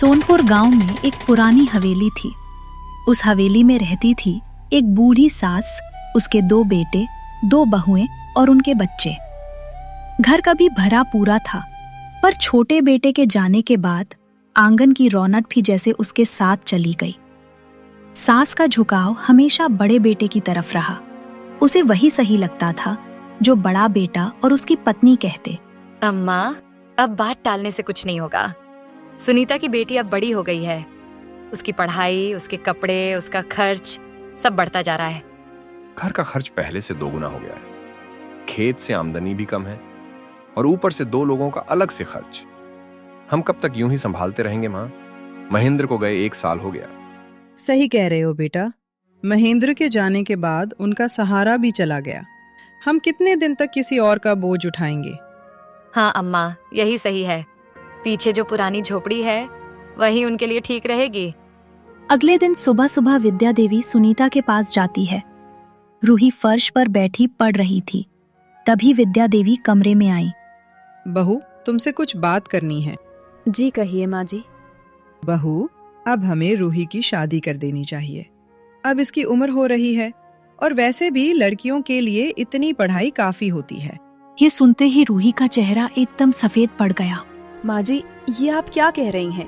सोनपुर गांव में एक पुरानी हवेली थी। उस हवेली में रहती थी एक बूढ़ी सास, उसके 2 बेटे, 2 बहुएं और उनके बच्चे। घर कभी भरा पूरा था, पर छोटे बेटे के जाने के बाद आंगन की रौनक भी जैसे उसके साथ चली गई। सास का झुकाव हमेशा बड़े बेटे की तरफ रहा। उसे वही सही लगता था जो बड़ा बेटा और उसकी पत्नी कहते। अम्मा, अब बात टालने से कुछ नहीं होगा। सुनीता की बेटी अब बड़ी हो गई है। उसकी पढ़ाई, उसके कपड़े, उसका खर्च सब बढ़ता जा रहा है। घर का खर्च पहले से 2 गुना हो गया है। खेत से आमदनी भी कम है और ऊपर से 2 लोगों का अलग से खर्च। हम कब तक यूं ही संभालते रहेंगे माँ? महेंद्र को गए 1 साल हो गया। सही कह रहे हो बेटा। महेंद्र के जाने के बाद उनका सहारा भी चला गया। हम कितने दिन तक किसी और का बोझ उठाएंगे? हाँ अम्मा, यही सही है। पीछे जो पुरानी झोपड़ी है वही उनके लिए ठीक रहेगी। अगले दिन सुबह सुबह विद्या देवी सुनीता के पास जाती है। रूही फर्श पर बैठी पढ़ रही थी। तभी विद्या देवी कमरे में आई। बहू, तुमसे कुछ बात करनी है। जी कहिए माँ जी। बहू, अब हमें रूही की शादी कर देनी चाहिए। अब इसकी उम्र हो रही है और वैसे भी लड़कियों के लिए इतनी पढ़ाई काफी होती है। ये सुनते ही रूही का चेहरा एकदम सफेद पड़ गया। माँ जी, ये आप क्या कह रही हैं?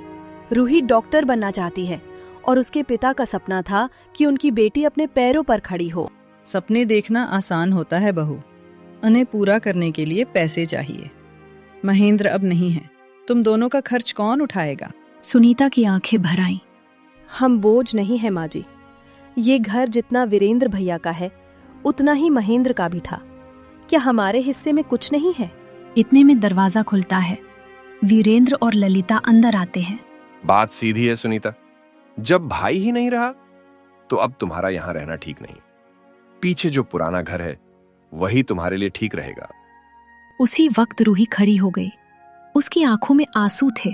रूही डॉक्टर बनना चाहती है और उसके पिता का सपना था कि उनकी बेटी अपने पैरों पर खड़ी हो। सपने देखना आसान होता है बहू, उन्हें पूरा करने के लिए पैसे चाहिए। महेंद्र अब नहीं है, तुम दोनों का खर्च कौन उठाएगा? सुनीता की आंखें भर आईं। हम बोझ नहीं है माँ जी। ये घर जितना वीरेंद्र भैया का है उतना ही महेंद्र का भी था। क्या हमारे हिस्से में कुछ नहीं है? इतने में दरवाजा खुलता है। वीरेंद्र और ललिता अंदर आते हैं। बात सीधी है सुनीता, जब भाई ही नहीं रहा तो अब तुम्हारा यहां रहना ठीक नहीं। पीछे जो पुराना घर है वही तुम्हारे लिए ठीक रहेगा। उसी वक्त रूही खड़ी हो गई। उसकी आंखों में आंसू थे,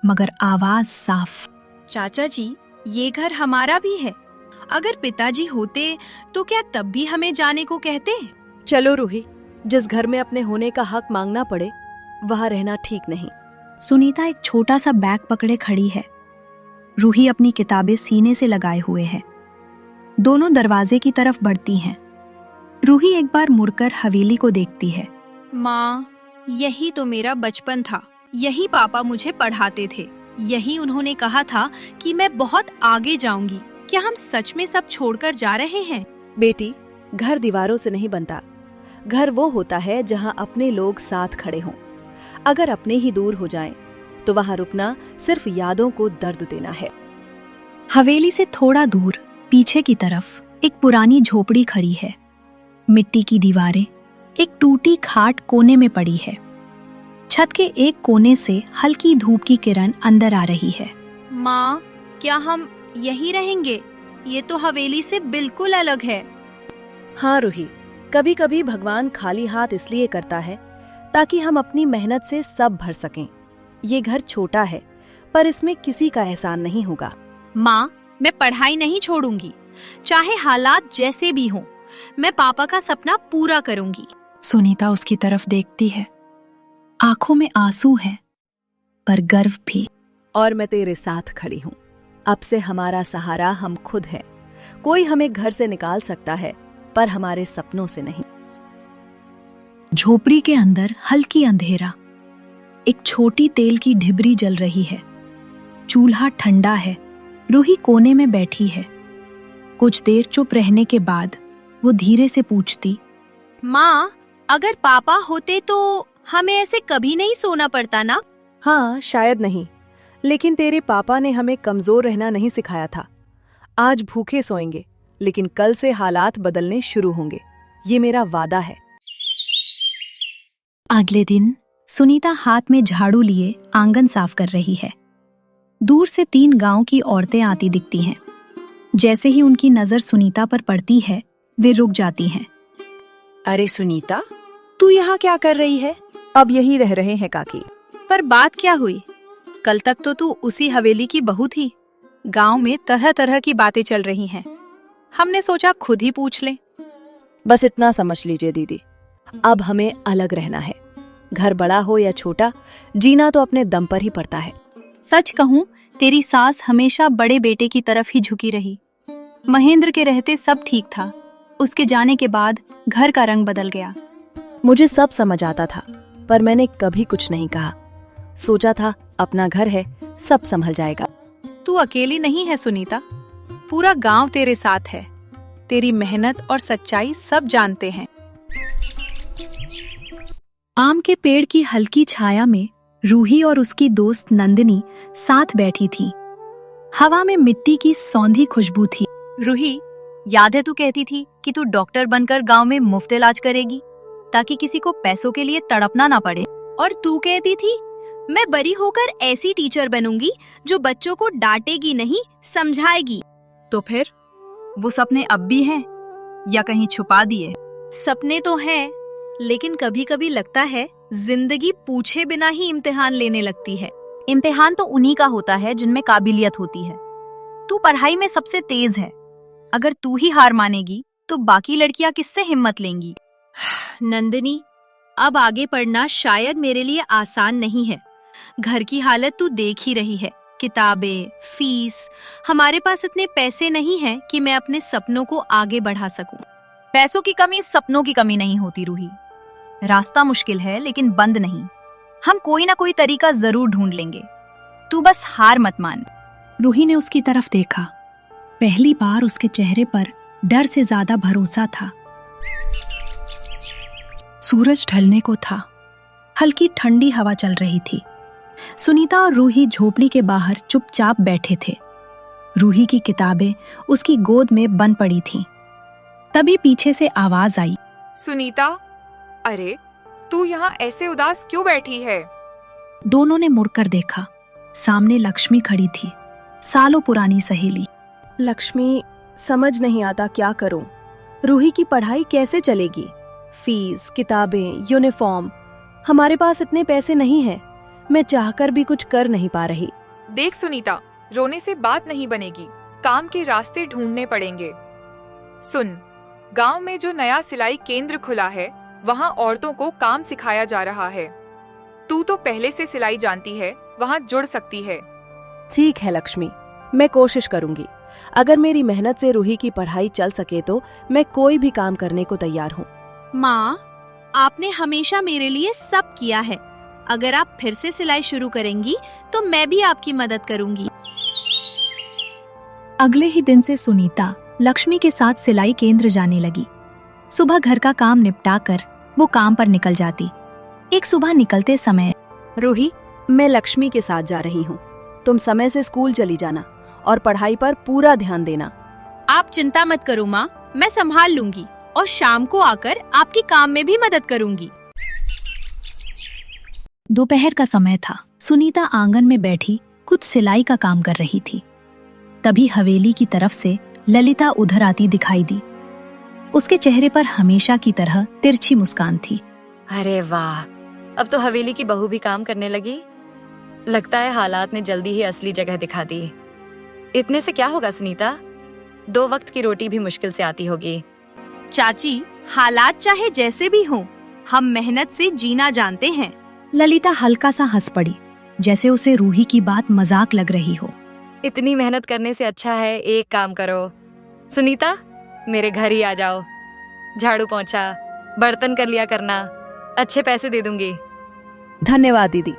मगर आवाज साफ। चाचा जी, ये घर हमारा भी है। अगर पिताजी होते तो क्या तब भी हमें जाने को कहते? चलो रूही, जिस घर में अपने होने का हक मांगना पड़े वहां रहना ठीक नहीं। सुनीता एक छोटा सा बैग पकड़े खड़ी है। रूही अपनी किताबें सीने से लगाए हुए है। दोनों दरवाजे की तरफ बढ़ती हैं। रूही एक बार मुड़कर हवेली को देखती है। माँ, यही तो मेरा बचपन था। यही पापा मुझे पढ़ाते थे। यही उन्होंने कहा था कि मैं बहुत आगे जाऊंगी। क्या हम सच में सब छोड़कर जा रहे हैं? बेटी, घर दीवारों से नहीं बनता। घर वो होता है जहाँ अपने लोग साथ खड़े हों। अगर अपने ही दूर हो जाएं, तो वहाँ रुकना सिर्फ यादों को दर्द देना है। हवेली से थोड़ा दूर पीछे की तरफ एक पुरानी झोपड़ी खड़ी है। मिट्टी की दीवारें, एक टूटी खाट कोने में पड़ी है। छत के एक कोने से हल्की धूप की किरण अंदर आ रही है। माँ, क्या हम यहीं रहेंगे? ये तो हवेली से बिल्कुल अलग है। हाँ रूही, कभी कभी भगवान खाली हाथ इसलिए करता है ताकि हम अपनी मेहनत से सब भर सकें। ये घर छोटा है, पर इसमें किसी का एहसान नहीं होगा। माँ, मैं पढ़ाई नहीं छोड़ूंगी, चाहे हालात जैसे भी हों। मैं पापा का सपना पूरा करूंगी। सुनीता उसकी तरफ देखती है। आंखों में आंसू है, पर गर्व भी। और मैं तेरे साथ खड़ी हूँ। अब से हमारा सहारा हम खुद है। कोई हमें घर से निकाल सकता है, पर हमारे सपनों से नहीं। झोपड़ी के अंदर हल्की अंधेरा। एक छोटी तेल की ढिबरी जल रही है। चूल्हा ठंडा है। रूही कोने में बैठी है। कुछ देर चुप रहने के बाद वो धीरे से पूछती, माँ, अगर पापा होते तो हमें ऐसे कभी नहीं सोना पड़ता ना? हाँ, शायद नहीं, लेकिन तेरे पापा ने हमें कमजोर रहना नहीं सिखाया था। आज भूखे सोएंगे, लेकिन कल से हालात बदलने शुरू होंगे। ये मेरा वादा है। अगले दिन सुनीता हाथ में झाड़ू लिए आंगन साफ कर रही है। दूर से 3 गांव की औरतें आती दिखती हैं। जैसे ही उनकी नजर सुनीता पर पड़ती है, वे रुक जाती हैं। अरे सुनीता, तू यहाँ क्या कर रही है? अब यही रह रहे हैं काकी। पर बात क्या हुई? कल तक तो तू उसी हवेली की बहू थी। गांव में तरह तरह की बातें चल रही हैं। हमने सोचा खुद ही पूछ लें। बस इतना समझ लीजिए दीदी, अब हमें अलग रहना है। घर बड़ा हो या छोटा, जीना तो अपने दम पर ही पड़ता है। सच कहूं, तेरी सास हमेशा बड़े बेटे की तरफ ही झुकी रही। महेंद्र के रहते सब ठीक था, उसके जाने के बाद घर का रंग बदल गया। मुझे सब समझ आता था, पर मैंने कभी कुछ नहीं कहा। सोचा था अपना घर है, सब संभल जाएगा। तू अकेली नहीं है सुनीता, पूरा गांव तेरे साथ है। तेरी मेहनत और सच्चाई सब जानते हैं। आम के पेड़ की हल्की छाया में रूही और उसकी दोस्त नंदिनी साथ बैठी थी। हवा में मिट्टी की सौंधी खुशबू थी। रूही, याद है तू कहती थी कि तू डॉक्टर बनकर गांव में मुफ्त इलाज करेगी ताकि किसी को पैसों के लिए तड़पना ना पड़े। और तू कहती थी मैं बड़ी होकर ऐसी टीचर बनूंगी जो बच्चों को डांटेगी नहीं, समझाएगी। तो फिर वो सपने अब भी हैं या कहीं छुपा दिए? सपने तो हैं, लेकिन कभी कभी लगता है जिंदगी पूछे बिना ही इम्तिहान लेने लगती है। इम्तिहान तो उन्हीं का होता है जिनमें काबिलियत होती है। तू पढ़ाई में सबसे तेज है। अगर तू ही हार मानेगी तो बाकी लड़कियां किससे हिम्मत लेंगी? नंदिनी, अब आगे पढ़ना शायद मेरे लिए आसान नहीं है। घर की हालत तू देख ही रही है, किताबें, फीस। हमारे पास इतने पैसे नहीं हैं कि मैं अपने सपनों को आगे बढ़ा सकूं। पैसों की कमी सपनों की कमी नहीं होती रूही। रास्ता मुश्किल है लेकिन बंद नहीं। हम कोई ना कोई तरीका जरूर ढूंढ लेंगे। तू बस हार मत मान। रूही ने उसकी तरफ देखा। पहली बार उसके चेहरे पर डर से ज्यादा भरोसा था। सूरज ढलने को था। हल्की ठंडी हवा चल रही थी। सुनीता और रूही झोपड़ी के बाहर चुपचाप बैठे थे। रूही की किताबें उसकी गोद में बंद पड़ी थीं। तभी पीछे से आवाज आई, सुनीता, अरे तू यहाँ ऐसे उदास क्यों बैठी है? दोनों ने मुड़कर देखा। सामने लक्ष्मी खड़ी थी, सालों पुरानी सहेली। लक्ष्मी, समझ नहीं आता क्या करूं। रूही की पढ़ाई कैसे चलेगी? फीस, किताबें, यूनिफॉर्म। हमारे पास इतने पैसे नहीं हैं। मैं चाहकर भी कुछ कर नहीं पा रही। देख सुनीता, रोने से बात नहीं बनेगी। काम के रास्ते ढूंढने पड़ेंगे। सुन, गांव में जो नया सिलाई केंद्र खुला है, वहाँ औरतों को काम सिखाया जा रहा है। तू तो पहले से सिलाई जानती है, वहाँ जुड़ सकती है। ठीक है लक्ष्मी, मैं कोशिश करूंगी। अगर मेरी मेहनत से रूही की पढ़ाई चल सके तो मैं कोई भी काम करने को तैयार हूँ। माँ, आपने हमेशा मेरे लिए सब किया है। अगर आप फिर से सिलाई शुरू करेंगी तो मैं भी आपकी मदद करूंगी। अगले ही दिन से सुनीता लक्ष्मी के साथ सिलाई केंद्र जाने लगी। सुबह घर का काम निपटाकर वो काम पर निकल जाती। एक सुबह निकलते समय, रूही, मैं लक्ष्मी के साथ जा रही हूँ। तुम समय से स्कूल चली जाना और पढ़ाई पर पूरा ध्यान देना। आप चिंता मत करो माँ, मैं संभाल लूंगी और शाम को आकर आपके काम में भी मदद करूंगी। दोपहर का समय था। सुनीता आंगन में बैठी कुछ सिलाई का काम कर रही थी। तभी हवेली की तरफ से ललिता उधर आती दिखाई दी। उसके चेहरे पर हमेशा की तरह तिरछी मुस्कान थी। अरे वाह, अब तो हवेली की बहू भी काम करने लगी। लगता है हालात ने जल्दी ही असली जगह दिखा दी। इतने से क्या होगा सुनीता, 2 वक्त की रोटी भी मुश्किल से आती होगी। चाची, हालात चाहे जैसे भी हों, हम मेहनत से जीना जानते हैं। ललिता हल्का सा हंस पड़ी, जैसे उसे रूही की बात मजाक लग रही हो। इतनी मेहनत करने से अच्छा है एक काम करो सुनीता, मेरे घर ही आ जाओ। झाड़ू पोंछा, बर्तन कर लिया करना, अच्छे पैसे दे दूंगी। धन्यवाद दीदी,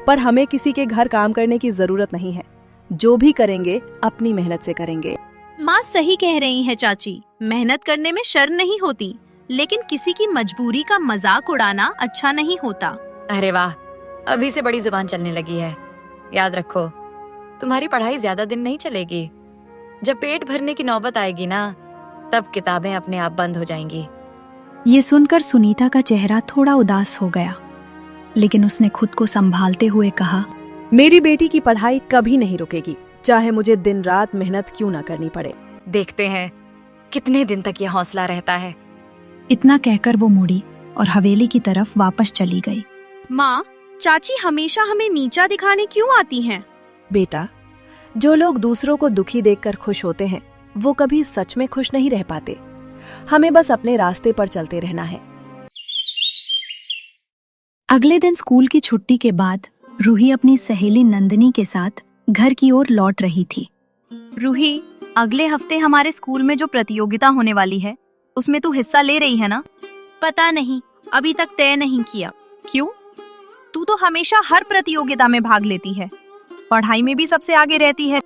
पर हमें किसी के घर काम करने की जरूरत नहीं है। जो भी करेंगे अपनी मेहनत से करेंगे। माँ सही कह रही है चाची, मेहनत करने में शर्म नहीं होती, लेकिन किसी की मजबूरी का मजाक उड़ाना अच्छा नहीं होता। अरे वाह, अभी से बड़ी जुबान चलने लगी है। याद रखो, तुम्हारी पढ़ाई ज्यादा दिन नहीं चलेगी। जब पेट भरने की नौबत आएगी ना, तब किताबें अपने आप बंद हो जाएंगी। ये सुनकर सुनीता का चेहरा थोड़ा उदास हो गया, लेकिन उसने खुद को संभालते हुए कहा, मेरी बेटी की पढ़ाई कभी नहीं रुकेगी, चाहे मुझे दिन रात मेहनत क्यों ना करनी पड़े। देखते हैं कितने दिन तक ये हौसला रहता है। इतना कहकर वो मुड़ी और हवेली की तरफ वापस चली गई। माँ, चाची हमेशा हमें नीचा दिखाने क्यों आती हैं? बेटा, जो लोग दूसरों को दुखी देखकर खुश होते हैं, वो कभी सच में खुश नहीं रह पाते। हमें बस अपने रास्ते पर चलते रहना है। अगले दिन स्कूल की छुट्टी के बाद रूही अपनी सहेली नंदिनी के साथ घर की ओर लौट रही थी। रूही, अगले हफ्ते हमारे स्कूल में जो प्रतियोगिता होने वाली है उसमें तू हिस्सा ले रही है ना? पता नहीं, अभी तक तय नहीं किया। क्यों? तू तो हमेशा हर प्रतियोगिता में भाग लेती है, पढ़ाई में भी सबसे आगे रहती है।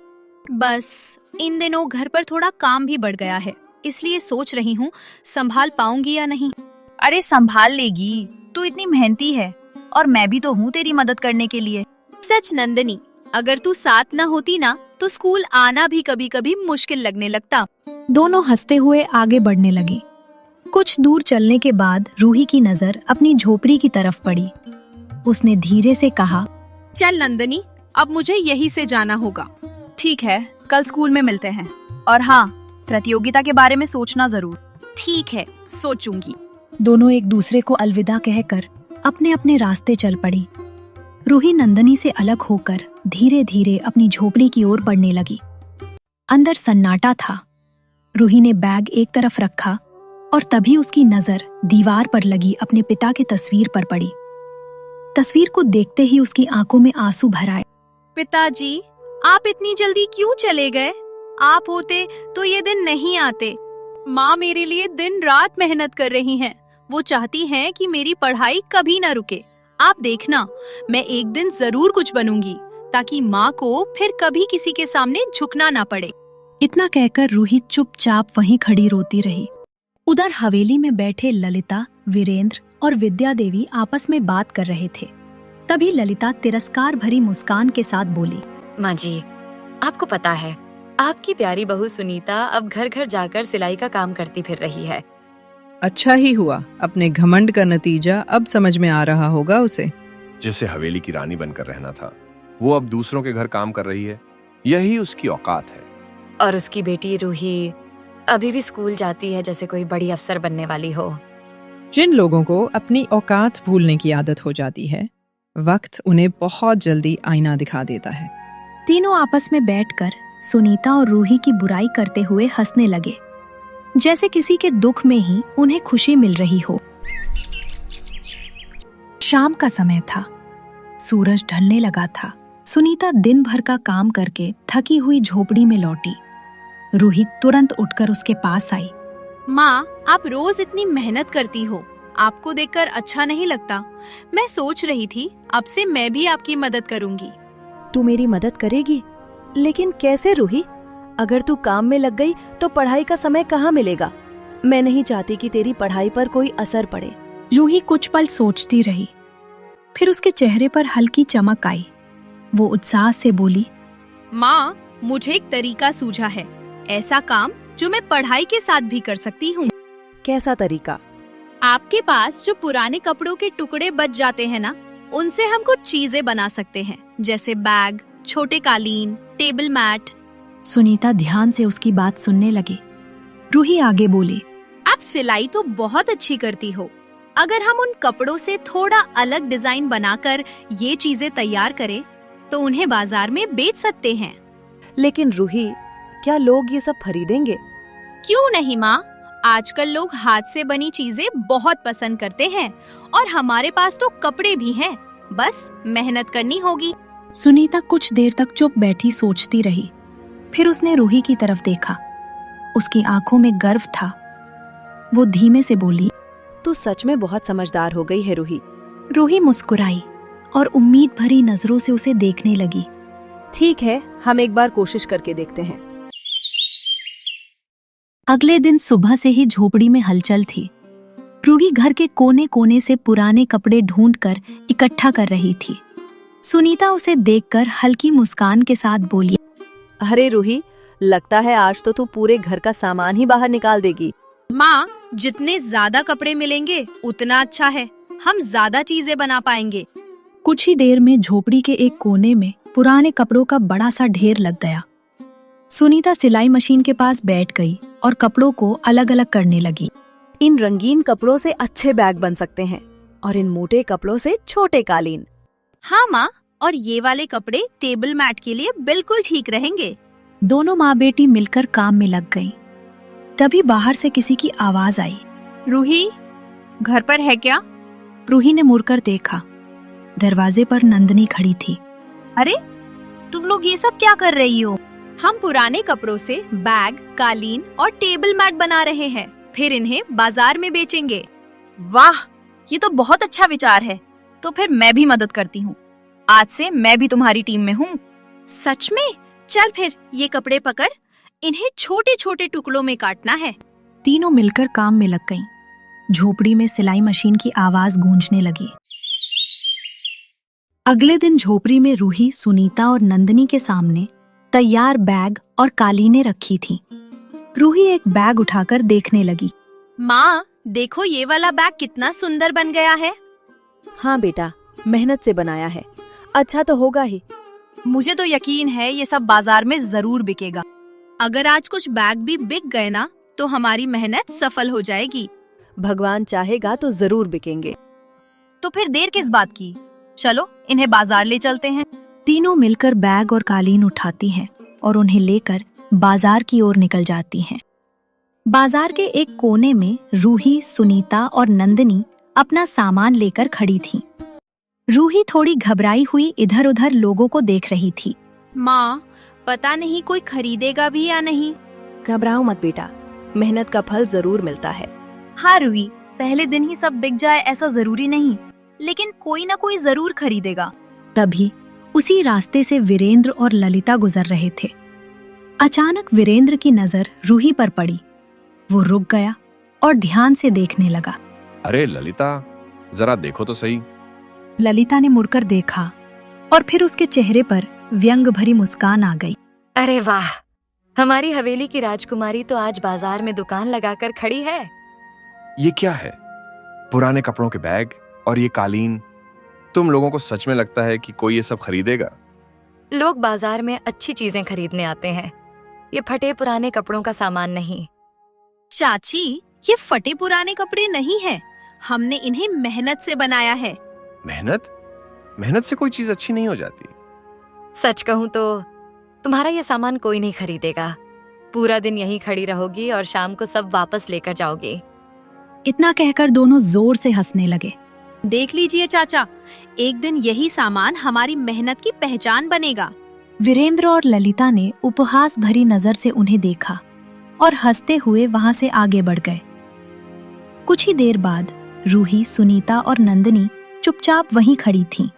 बस इन दिनों घर पर थोड़ा काम भी बढ़ गया है, इसलिए सोच रही हूँ संभाल पाऊंगी या नहीं। अरे संभाल लेगी, तू इतनी मेहनती है और मैं भी तो हूँ तेरी मदद करने के लिए। सच नंदनी, अगर तू साथ न होती ना तो स्कूल आना भी कभी कभी मुश्किल लगने लगता। दोनों हंसते हुए आगे बढ़ने लगे। कुछ दूर चलने के बाद रूही की नजर अपनी झोपड़ी की तरफ पड़ी। उसने धीरे से कहा, चल नंदनी, अब मुझे यहीं से जाना होगा। ठीक है, कल स्कूल में मिलते हैं। और हाँ, प्रतियोगिता के बारे में सोचना जरूर। ठीक है, सोचूंगी। दोनों एक दूसरे को अलविदा कहकर अपने अपने रास्ते चल पड़ी। रूही नंदनी से अलग होकर धीरे धीरे अपनी झोपड़ी की ओर बढ़ने लगी। अंदर सन्नाटा था। रूही ने बैग एक तरफ रखा और तभी उसकी नजर दीवार पर लगी अपने पिता की तस्वीर पर पड़ी। तस्वीर को देखते ही उसकी आंखों में आंसू भर आए। पिताजी, आप इतनी जल्दी क्यों चले गए? आप होते तो ये दिन नहीं आते। माँ मेरे लिए दिन रात मेहनत कर रही हैं। वो चाहती हैं कि मेरी पढ़ाई कभी न रुके। आप देखना, मैं एक दिन जरूर कुछ बनूंगी ताकि माँ को फिर कभी किसी के सामने झुकना ना पड़े। इतना कहकर रूही चुपचाप वहीं खड़ी रोती रही। उधर हवेली में बैठे ललिता, वीरेंद्र और विद्या देवी आपस में बात कर रहे थे। तभी ललिता तिरस्कार भरी मुस्कान के साथ बोली, माँ जी, आपको पता है आपकी प्यारी बहू सुनीता अब घर घर जाकर सिलाई का काम करती फिर रही है। अच्छा ही हुआ, अपने घमंड का नतीजा अब समझ में आ रहा होगा उसे। जिसे हवेली की रानी बनकर रहना था, वो अब दूसरों के घर काम कर रही है। यही उसकी औकात है। और उसकी बेटी रूही अभी भी स्कूल जाती है जैसे कोई बड़ी अफसर बनने वाली हो। जिन लोगों को अपनी औकात भूलने की आदत हो जाती है, वक्त उन्हें बहुत जल्दी आईना दिखा देता है। तीनों आपस में बैठकर सुनीता और रूही की बुराई करते हुए हंसने लगे, जैसे किसी के दुख में ही उन्हें खुशी मिल रही हो। शाम का समय था। सूरज ढलने लगा था। सुनीता दिन भर का काम करके थकी हुई झोपड़ी में लौटी। रूही तुरंत उठकर उसके पास आई। माँ, आप रोज इतनी मेहनत करती हो, आपको देखकर अच्छा नहीं लगता। मैं सोच रही थी अब से मैं भी आपकी मदद करूंगी। तू मेरी मदद करेगी? लेकिन कैसे रूही? अगर तू काम में लग गई तो पढ़ाई का समय कहाँ मिलेगा? मैं नहीं चाहती कि तेरी पढ़ाई पर कोई असर पड़े। रूही कुछ पल सोचती रही, फिर उसके चेहरे पर हल्की चमक आई। वो उत्साह से बोली, माँ, मुझे एक तरीका सूझा है, ऐसा काम जो मैं पढ़ाई के साथ भी कर सकती हूँ। कैसा तरीका? आपके पास जो पुराने कपड़ों के टुकड़े बच जाते हैं ना, उनसे हम कुछ चीजें बना सकते हैं, जैसे बैग, छोटे कालीन, टेबल मैट। सुनीता ध्यान से उसकी बात सुनने लगी। रूही आगे बोली, आप सिलाई तो बहुत अच्छी करती हो। अगर हम उन कपड़ों से थोड़ा अलग डिजाइन बनाकर ये चीजें तैयार करें तो उन्हें बाजार में बेच सकते हैं। लेकिन रूही, क्या लोग ये सब खरीदेंगे? क्यों नहीं माँ, आजकल लोग हाथ से बनी चीजें बहुत पसंद करते हैं और हमारे पास तो कपड़े भी हैं, बस मेहनत करनी होगी। सुनीता कुछ देर तक चुप बैठी सोचती रही। फिर उसने रूही की तरफ देखा। उसकी आंखों में गर्व था। वो धीमे से बोली, तू सच में बहुत समझदार हो गई है रूही। रूही मुस्कुराई और उम्मीद भरी नजरों से उसे देखने लगी। ठीक है, हम एक बार कोशिश करके देखते हैं। अगले दिन सुबह से ही झोपड़ी में हलचल थी। रूही घर के कोने कोने से पुराने कपड़े ढूंढकर इकट्ठा कर रही थी। सुनीता उसे देखकर हल्की मुस्कान के साथ बोली, अरे रूही, लगता है आज तो तू पूरे घर का सामान ही बाहर निकाल देगी। माँ, जितने ज्यादा कपड़े मिलेंगे उतना अच्छा है, हम ज्यादा चीजें बना पाएंगे। कुछ ही देर में झोपड़ी के एक कोने में पुराने कपड़ों का बड़ा सा ढेर लग गया। सुनीता सिलाई मशीन के पास बैठ गई और कपड़ों को अलग अलग करने लगी। इन रंगीन कपड़ों से अच्छे बैग बन सकते हैं और इन मोटे कपड़ों से छोटे कालीन। हाँ माँ, और ये वाले कपड़े टेबल मैट के लिए बिल्कुल ठीक रहेंगे। दोनों माँ बेटी मिलकर काम में लग गईं। तभी बाहर से किसी की आवाज आई। रूही, घर पर है क्या? रूही ने मुड़कर देखा। दरवाजे पर नंदनी खड़ी थी। अरे तुम लोग ये सब क्या कर रही हो? हम पुराने कपड़ों से बैग, कालीन और टेबल मैट बना रहे हैं, फिर इन्हें बाजार में बेचेंगे। वाह, ये तो बहुत अच्छा विचार है। तो फिर मैं भी मदद करती हूँ। आज से मैं भी तुम्हारी टीम में हूँ। सच में? चल फिर ये कपड़े पकड़, इन्हें छोटे छोटे टुकड़ों में काटना है। तीनों मिलकर काम में लग गईं। झोपड़ी में सिलाई मशीन की आवाज गूंजने लगी। अगले दिन झोपड़ी में रूही, सुनीता और नंदनी के सामने तैयार बैग और कालीनें रखी थीं। रूही एक बैग उठाकर देखने लगी। माँ, देखो ये वाला बैग कितना सुंदर बन गया है। हाँ बेटा, मेहनत से बनाया है, अच्छा तो होगा ही। मुझे तो यकीन है ये सब बाजार में जरूर बिकेगा। अगर आज कुछ बैग भी बिक गए ना, तो हमारी मेहनत सफल हो जाएगी। भगवान चाहेगा तो जरूर बिकेंगे। तो फिर देर किस बात की? चलो इन्हें बाजार ले चलते हैं। तीनों मिलकर बैग और कालीन उठाती हैं और उन्हें लेकर बाजार की ओर निकल जाती हैं। बाजार के एक कोने में रूही, सुनीता और नंदनी अपना सामान लेकर खड़ी थीं। रूही थोड़ी घबराई हुई इधर उधर लोगों को देख रही थी। माँ, पता नहीं कोई खरीदेगा भी या नहीं। घबराओ मत बेटा, मेहनत का फल जरूर मिलता है। हाँ रूही, पहले दिन ही सब बिक जाए ऐसा जरूरी नहीं, लेकिन कोई ना कोई जरूर खरीदेगा। तभी उसी रास्ते से वीरेंद्र और ललिता गुजर रहे थे। अचानक वीरेंद्र की नजर रूही पर पड़ी। वो रुक गया और ध्यान से देखने लगा। अरे ललिता, जरा देखो तो सही। ललिता ने मुड़कर देखा और फिर उसके चेहरे पर व्यंग भरी मुस्कान आ गई। अरे वाह, हमारी हवेली की राजकुमारी तो आज बाजार में दुकान लगाकर खड़ी है। ये क्या है? पुराने कपड़ों के बैग और ये कालीन। तुम लोगों को सच में लगता है कि कोई ये सब खरीदेगा? लोग बाजार में अच्छी चीजें खरीदने आते हैं, ये फटे पुराने कपड़ों का सामान नहीं। चाची, ये फटे पुराने कपड़े नहीं हैं, हमने इन्हें मेहनत से बनाया है। मेहनत? मेहनत से कोई चीज अच्छी नहीं हो जाती। सच कहूँ तो तुम्हारा ये सामान कोई नहीं खरीदेगा। पूरा दिन यहीं खड़ी रहोगी और शाम को सब वापस लेकर जाओगी। इतना कहकर दोनों जोर से हंसने लगे। देख लीजिए चाचा, एक दिन यही सामान हमारी मेहनत की पहचान बनेगा। वीरेंद्र और ललिता ने उपहास भरी नजर से उन्हें देखा और हंसते हुए वहां से आगे बढ़ गए। कुछ ही देर बाद रूही, सुनीता और नंदनी चुपचाप वहीं खड़ी थीं।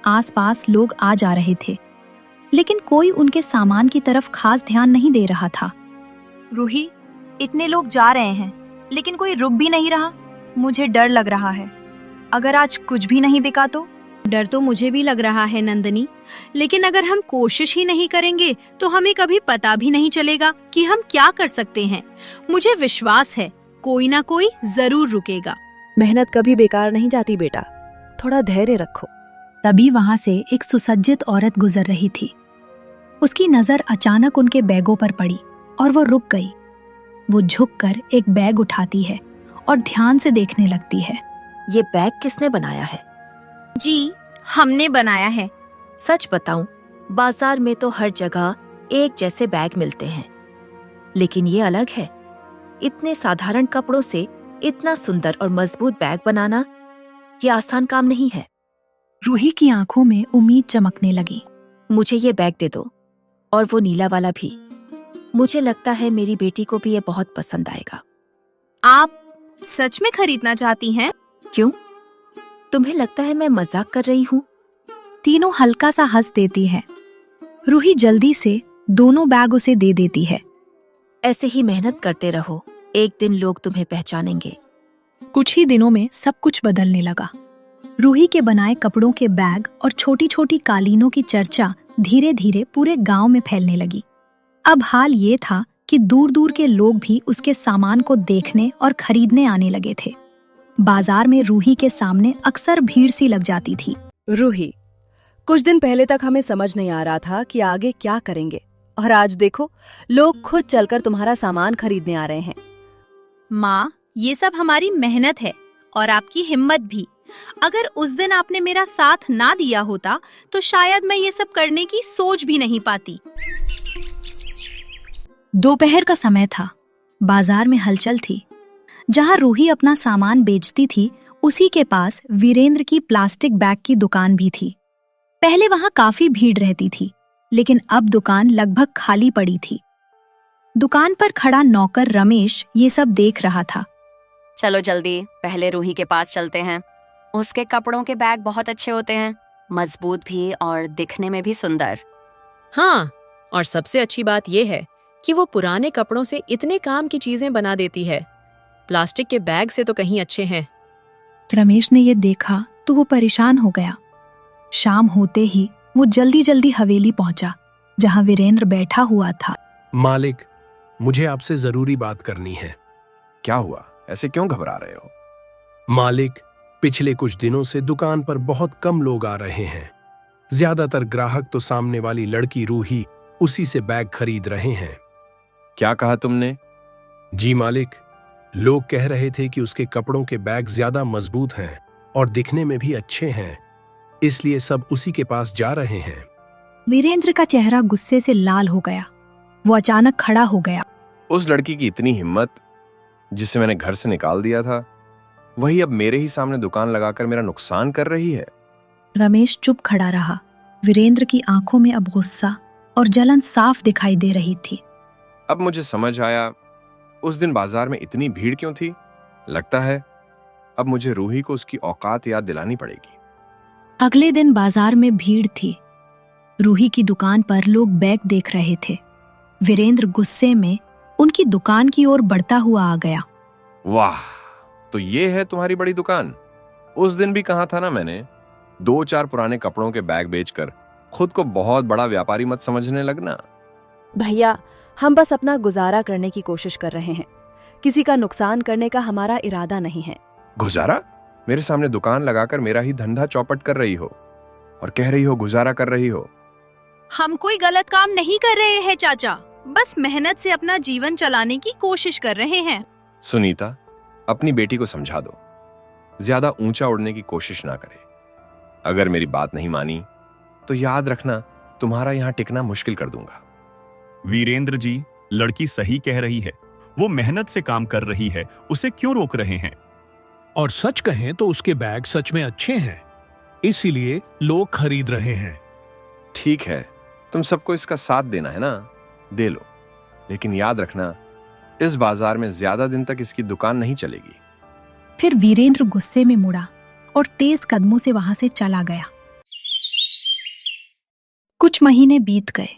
आसपास लोग आ जा रहे थे, लेकिन कोई उनके सामान की तरफ खास ध्यान नहीं दे रहा था। रूही, इतने लोग जा रहे हैं, लेकिन कोई रुक भी नहीं रहा। मुझे डर लग रहा है, अगर आज कुछ भी नहीं बिका तो। डर तो मुझे भी लग रहा है नंदनी, लेकिन अगर हम कोशिश ही नहीं करेंगे तो हमें कभी पता भी नहीं चलेगा कि हम क्या कर सकते हैं। मुझे विश्वास है कोई ना कोई जरूर रुकेगा। मेहनत कभी बेकार नहीं जाती बेटा, थोड़ा धैर्य रखो। तभी वहां से एक सुसज्जित औरत गुजर रही थी। उसकी नजर अचानक उनके बैगों पर पड़ी और वो रुक गई। वो झुककर एक बैग उठाती है और ध्यान से देखने लगती है। ये बैग किसने बनाया है? जी, हमने बनाया है। सच बताऊं, बाजार में तो हर जगह एक जैसे बैग मिलते हैं, लेकिन ये अलग है। इतने साधारण कपड़ों से इतना सुंदर और मजबूत बैग बनाना ये आसान काम नहीं है। रूही की आंखों में उम्मीद चमकने लगी। मुझे ये बैग दे दो, और वो नीला वाला भी। मुझे लगता है मेरी बेटी को भी ये बहुत पसंद आएगा। आप सच में खरीदना चाहती हैं? क्यों? तुम्हें लगता है मैं मजाक कर रही हूँ? तीनों हल्का सा हंस देती है। रूही जल्दी से दोनों बैग उसे दे देती है। ऐसे ही मेहनत करते रहो, एक दिन लोग तुम्हें पहचानेंगे। कुछ ही दिनों में सब कुछ बदलने लगा। रूही के बनाए कपड़ों के बैग और छोटी छोटी कालीनों की चर्चा धीरे धीरे पूरे गांव में फैलने लगी। अब हाल ये था कि दूर दूर के लोग भी उसके सामान को देखने और खरीदने आने लगे थे। बाजार में रूही के सामने अक्सर भीड़ सी लग जाती थी। रूही, कुछ दिन पहले तक हमें समझ नहीं आ रहा था कि आगे क्या करेंगे, और आज देखो लोग खुद चलकर तुम्हारा सामान खरीदने आ रहे हैं। माँ, ये सब हमारी मेहनत है और आपकी हिम्मत भी। अगर उस दिन आपने मेरा साथ ना दिया होता तो शायद मैं ये सब करने की सोच भी नहीं पाती। दोपहर का समय था। बाजार में हलचल थी। जहां रूही अपना सामान बेचती थी, उसी के पास वीरेंद्र की प्लास्टिक बैग की दुकान भी थी। पहले वहां काफी भीड़ रहती थी, लेकिन अब दुकान लगभग खाली पड़ी थी। दुकान पर खड़ा नौकर रमेश ये सब देख रहा था। चलो जल्दी पहले रूही के पास चलते हैं। उसके कपड़ों के बैग बहुत अच्छे होते हैं, मजबूत भी और दिखने में भी सुंदर। हाँ, और सबसे अच्छी बात यह है कि वो पुराने कपड़ों से इतने काम की चीजें बना देती है। प्लास्टिक के बैग से तो कहीं अच्छे हैं। रमेश ने ये देखा तो वो परेशान हो गया। शाम होते ही वो जल्दी जल्दी हवेली पहुंचा जहां वीरेंद्र बैठा हुआ था। मालिक, मुझे आपसे जरूरी बात करनी है। क्या हुआ? ऐसे क्यों घबरा रहे हो? मालिक, पिछले कुछ दिनों से दुकान पर बहुत कम लोग आ रहे हैं। ज्यादातर ग्राहक तो सामने वाली लड़की रूही उसी से बैग खरीद रहे हैं। क्या कहा तुमने? जी मालिक, लोग कह रहे थे कि उसके कपड़ों के बैग ज्यादा मजबूत हैं और दिखने में भी अच्छे हैं, इसलिए सब उसी के पास जा रहे हैं। वीरेंद्र का चेहरा गुस्से से लाल हो गया। वो अचानक खड़ा हो गया। उस लड़की की इतनी हिम्मत, जिसे मैंने घर से निकाल दिया था, वही अब मेरे ही सामने दुकान लगाकर मेरा नुकसान कर रही है। रमेश चुप खड़ा रहा। वीरेंद्र की आंखों में अब गुस्सा और जलन साफ दिखाई दे रही थी। अब मुझे समझ आया उस दिन बाजार में इतनी भीड़ क्यों थी। लगता है अब मुझे रूही को उसकी औकात याद दिलानी पड़ेगी। अगले दिन बाजार में भीड़ थी। रूही की दुकान पर लोग बैग देख रहे थे। वीरेंद्र गुस्से में उनकी दुकान की ओर बढ़ता हुआ आ गया। वाह, तो ये है तुम्हारी बड़ी दुकान। उस दिन भी कहा था ना मैंने, 2-4 पुराने कपड़ों के बैग बेचकर खुद को बहुत बड़ा व्यापारी मत समझने लगना। भैया, हम बस अपना गुजारा करने की कोशिश कर रहे हैं। किसी का नुकसान करने का हमारा इरादा नहीं है। गुजारा? मेरे सामने दुकान लगाकर मेरा ही धंधा चौपट कर रही हो और कह रही हो गुजारा कर रही हो। हम कोई गलत काम नहीं कर रहे हैं चाचा, बस मेहनत से अपना जीवन चलाने की कोशिश कर रहे हैं। सुनीता, अपनी बेटी को समझा दो, ज्यादा ऊंचा उड़ने की कोशिश ना करे। अगर मेरी बात नहीं मानी तो याद रखना, तुम्हारा यहाँ टिकना मुश्किल कर दूंगा। वीरेंद्र जी, लड़की सही कह रही है। वो मेहनत से काम कर रही है, उसे क्यों रोक रहे हैं? और सच कहें तो उसके बैग सच में अच्छे हैं, इसीलिए लोग खरीद रहे हैं। ठीक है, तुम सबको इसका साथ देना है ना, दे लो, लेकिन याद रखना इस बाजार में ज्यादा दिन तक इसकी दुकान नहीं चलेगी। फिर वीरेंद्र गुस्से में मुड़ा और तेज कदमों से वहां से चला गया। कुछ महीने बीत गए।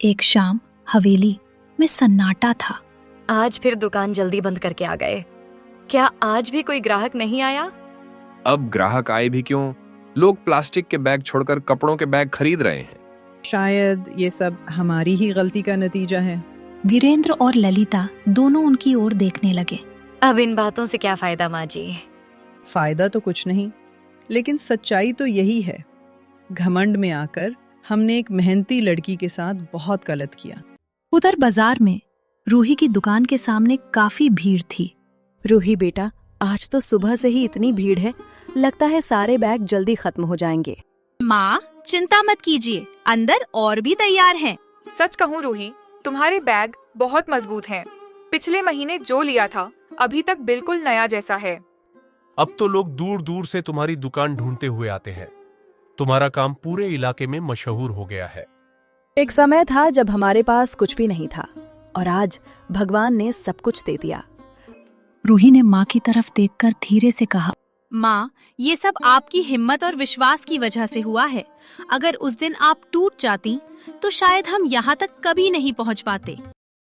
एक शाम हवेली में सन्नाटा था। आज फिर दुकान जल्दी बंद करके आ गए। क्या आज भी कोई ग्राहक नहीं आया? अब ग्राहक आए भी क्यों, लोग प्लास्टिक के बैग छोड़कर कपड़ों के बैग खरीद रहे हैं। शायद ये सब हमारी ही गलती का नतीजा है। वीरेंद्र और ललिता दोनों उनकी ओर देखने लगे। अब इन बातों से क्या फायदा माँ जी? फायदा तो कुछ नहीं, लेकिन सच्चाई तो यही है। घमंड में आकर हमने एक मेहनती लड़की के साथ बहुत गलत किया। उधर बाजार में रूही की दुकान के सामने काफी भीड़ थी। रूही बेटा, आज तो सुबह से ही इतनी भीड़ है, लगता है सारे बैग जल्दी खत्म हो जाएंगे। माँ, चिंता मत कीजिए, अंदर और भी तैयार हैं। सच कहूँ रूही, तुम्हारे बैग बहुत मजबूत हैं। पिछले महीने जो लिया था अभी तक बिल्कुल नया जैसा है। अब तो लोग दूर दूर से तुम्हारी दुकान ढूंढते हुए आते हैं। तुम्हारा काम पूरे इलाके में मशहूर हो गया है। एक समय था जब हमारे पास कुछ भी नहीं था, और आज भगवान ने सब कुछ दे दिया। रूही ने माँ की तरफ देखकर धीरे से कहा, माँ, ये सब आपकी हिम्मत और विश्वास की वजह से हुआ है। अगर उस दिन आप टूट जाती तो शायद हम यहाँ तक कभी नहीं पहुँच पाते।